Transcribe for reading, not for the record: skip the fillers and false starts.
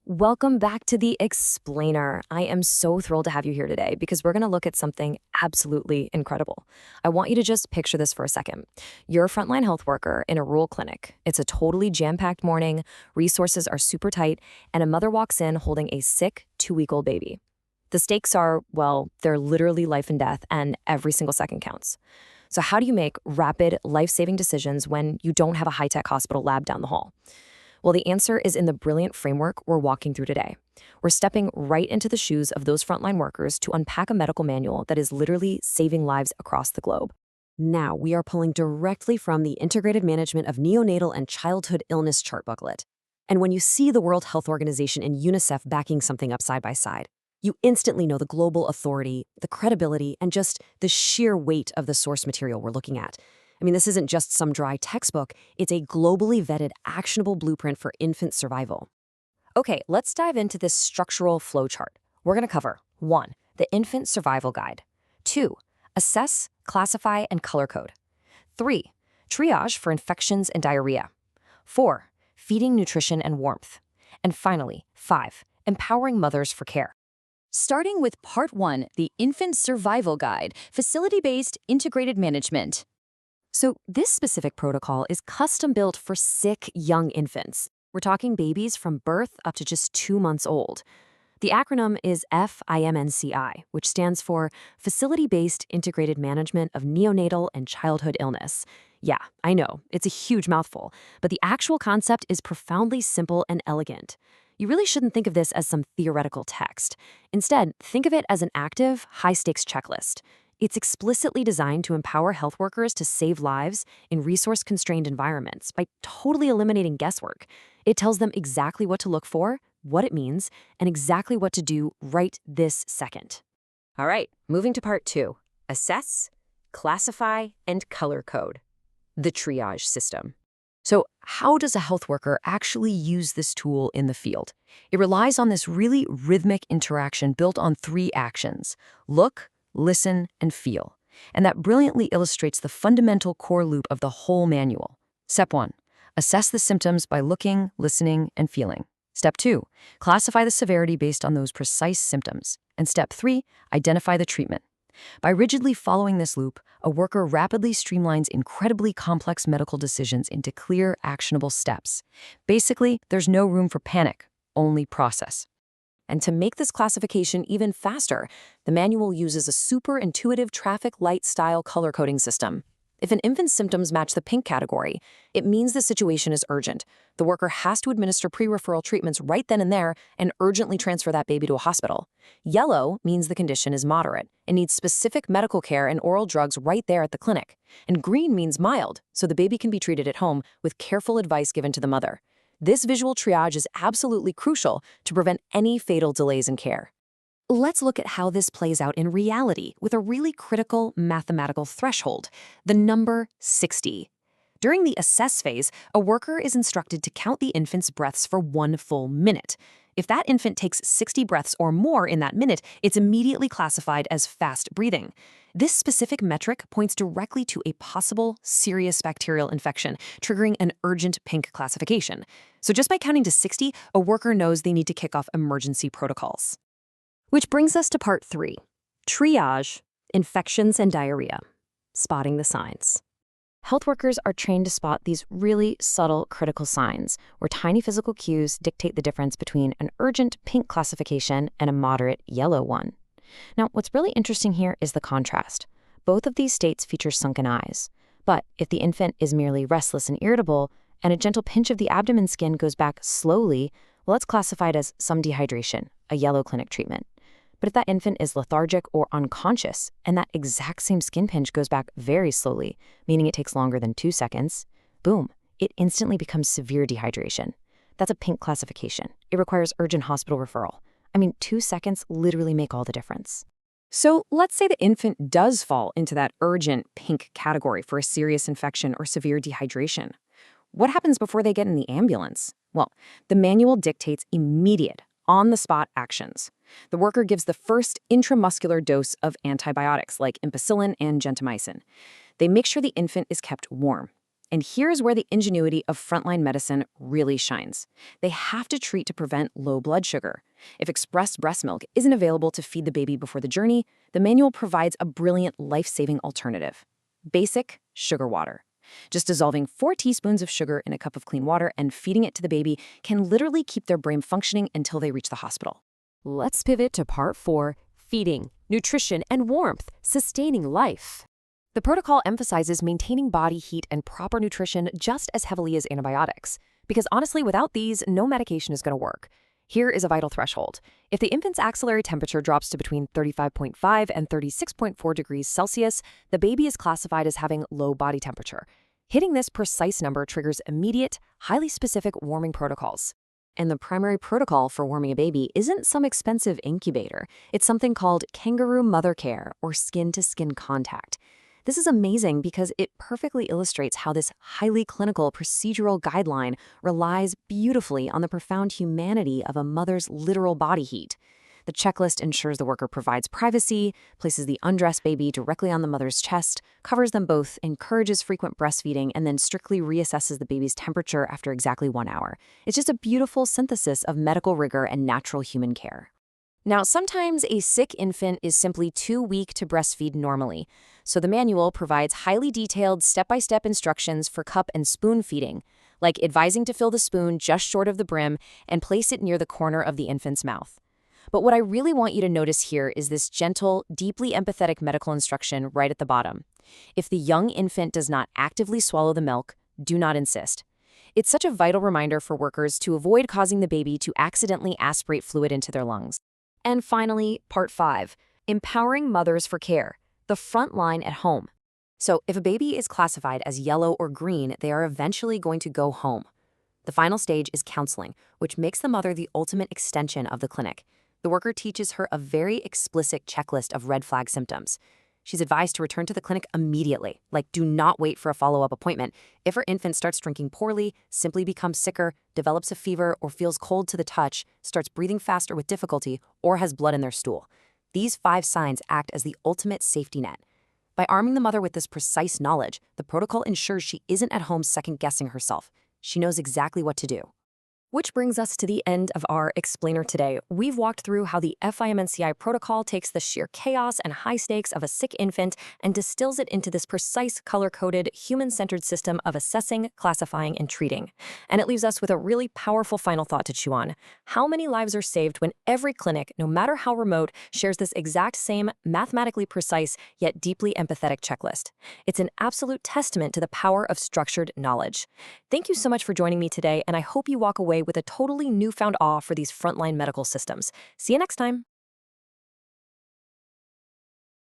Welcome back to The Explainer. I am so thrilled to have you here today because we're going to look at something absolutely incredible. I want you to just picture this for a second. You're a frontline health worker in a rural clinic. It's a totally jam-packed morning, resources are super tight, and a mother walks in holding a sick 2-week-old baby. The stakes are, well, they're literally life and death, and every single second counts. So how do you make rapid, life-saving decisions when you don't have a high-tech hospital lab down the hall? Well, the answer is in the brilliant framework we're walking through today. We're stepping right into the shoes of those frontline workers to unpack a medical manual that is literally saving lives across the globe. Now, we are pulling directly from the Integrated Management of Neonatal and Childhood Illness chart booklet. And when you see the World Health Organization and UNICEF backing something up side by side, you instantly know the global authority, the credibility, and just the sheer weight of the source material we're looking at. I mean, this isn't just some dry textbook, it's a globally vetted, actionable blueprint for infant survival. Okay, let's dive into this structural flowchart. We're going to cover 1. The Infant Survival Guide. 2. Assess, classify, and color code. 3. Triage for infections and diarrhea. 4. Feeding nutrition and warmth. And finally, 5. Empowering mothers for care. Starting with Part 1, the Infant Survival Guide, Facility-Based Integrated Management. So this specific protocol is custom-built for sick young infants. We're talking babies from birth up to just 2 months old. The acronym is IMNCI, which stands for Facility-Based Integrated Management of Neonatal and Childhood Illness. Yeah, I know, it's a huge mouthful, but the actual concept is profoundly simple and elegant. You really shouldn't think of this as some theoretical text. Instead, think of it as an active, high-stakes checklist. It's explicitly designed to empower health workers to save lives in resource-constrained environments by totally eliminating guesswork. It tells them exactly what to look for, what it means, and exactly what to do right this second. All right, moving to Part 2. Assess, classify, and color code. The triage system. So how does a health worker actually use this tool in the field? It relies on this really rhythmic interaction built on 3 actions: look, listen, and feel. And that brilliantly illustrates the fundamental core loop of the whole manual. Step 1. Assess the symptoms by looking, listening, and feeling. Step 2. Classify the severity based on those precise symptoms. And Step 3. Identify the treatment. By rigidly following this loop, a worker rapidly streamlines incredibly complex medical decisions into clear, actionable steps. Basically, there's no room for panic, only process. And to make this classification even faster, the manual uses a super intuitive traffic light style color coding system. If an infant's symptoms match the pink category, it means the situation is urgent. The worker has to administer pre-referral treatments right then and there and urgently transfer that baby to a hospital. Yellow means the condition is moderate and needs specific medical care and oral drugs right there at the clinic. And green means mild, so the baby can be treated at home with careful advice given to the mother. This visual triage is absolutely crucial to prevent any fatal delays in care. Let's look at how this plays out in reality with a really critical mathematical threshold, the number 60. During the assess phase, a worker is instructed to count the infant's breaths for 1 full minute. If that infant takes 60 breaths or more in that minute, it's immediately classified as fast breathing. This specific metric points directly to a possible serious bacterial infection, triggering an urgent pink classification. So just by counting to 60, a worker knows they need to kick off emergency protocols. Which brings us to Part 3, triage, infections and diarrhea, spotting the signs. Health workers are trained to spot these really subtle critical signs, where tiny physical cues dictate the difference between an urgent pink classification and a moderate yellow one. Now, what's really interesting here is the contrast. Both of these states feature sunken eyes. But if the infant is merely restless and irritable, and a gentle pinch of the abdomen skin goes back slowly, well, it's classified as some dehydration, a yellow clinic treatment. But if that infant is lethargic or unconscious, and that exact same skin pinch goes back very slowly, meaning it takes longer than 2 seconds, boom, it instantly becomes severe dehydration. That's a pink classification. It requires urgent hospital referral. I mean, 2 seconds literally make all the difference. So let's say the infant does fall into that urgent pink category for a serious infection or severe dehydration. What happens before they get in the ambulance? Well, the manual dictates immediate, on-the-spot actions. The worker gives the first intramuscular dose of antibiotics like ampicillin and gentamicin. They make sure the infant is kept warm. And here's where the ingenuity of frontline medicine really shines. They have to treat to prevent low blood sugar. If expressed breast milk isn't available to feed the baby before the journey, the manual provides a brilliant life-saving alternative. Basic sugar water. Just dissolving 4 teaspoons of sugar in a cup of clean water and feeding it to the baby can literally keep their brain functioning until they reach the hospital. Let's pivot to part 4, feeding, nutrition, and warmth, sustaining life. The protocol emphasizes maintaining body heat and proper nutrition just as heavily as antibiotics, because honestly, without these, no medication is going to work. Here is a vital threshold. If the infant's axillary temperature drops to between 35.5 and 36.4 degrees Celsius, the baby is classified as having low body temperature. Hitting this precise number triggers immediate, highly specific warming protocols. And the primary protocol for warming a baby isn't some expensive incubator. It's something called kangaroo mother care or skin-to-skin contact. This is amazing because it perfectly illustrates how this highly clinical procedural guideline relies beautifully on the profound humanity of a mother's literal body heat. The checklist ensures the worker provides privacy, places the undressed baby directly on the mother's chest, covers them both, encourages frequent breastfeeding, and then strictly reassesses the baby's temperature after exactly 1 hour. It's just a beautiful synthesis of medical rigor and natural human care. Now, sometimes a sick infant is simply too weak to breastfeed normally, so the manual provides highly detailed step-by-step instructions for cup and spoon feeding, like advising to fill the spoon just short of the brim and place it near the corner of the infant's mouth. But what I really want you to notice here is this gentle, deeply empathetic medical instruction right at the bottom. If the young infant does not actively swallow the milk, do not insist. It's such a vital reminder for workers to avoid causing the baby to accidentally aspirate fluid into their lungs. And finally, part 5, empowering mothers for care, the front line at home. So if a baby is classified as yellow or green, they are eventually going to go home. The final stage is counseling, which makes the mother the ultimate extension of the clinic. The worker teaches her a very explicit checklist of red flag symptoms. She's advised to return to the clinic immediately, like do not wait for a follow-up appointment. If her infant starts drinking poorly, simply becomes sicker, develops a fever, or feels cold to the touch, starts breathing faster with difficulty, or has blood in their stool. These 5 signs act as the ultimate safety net. By arming the mother with this precise knowledge, the protocol ensures she isn't at home second-guessing herself. She knows exactly what to do. Which brings us to the end of our explainer today. We've walked through how the IMNCI Protocol takes the sheer chaos and high stakes of a sick infant and distills it into this precise, color-coded, human-centered system of assessing, classifying, and treating. And it leaves us with a really powerful final thought to chew on. How many lives are saved when every clinic, no matter how remote, shares this exact same, mathematically precise, yet deeply empathetic checklist? It's an absolute testament to the power of structured knowledge. Thank you so much for joining me today, and I hope you walk away with a totally newfound awe for these frontline medical systems. See you next time.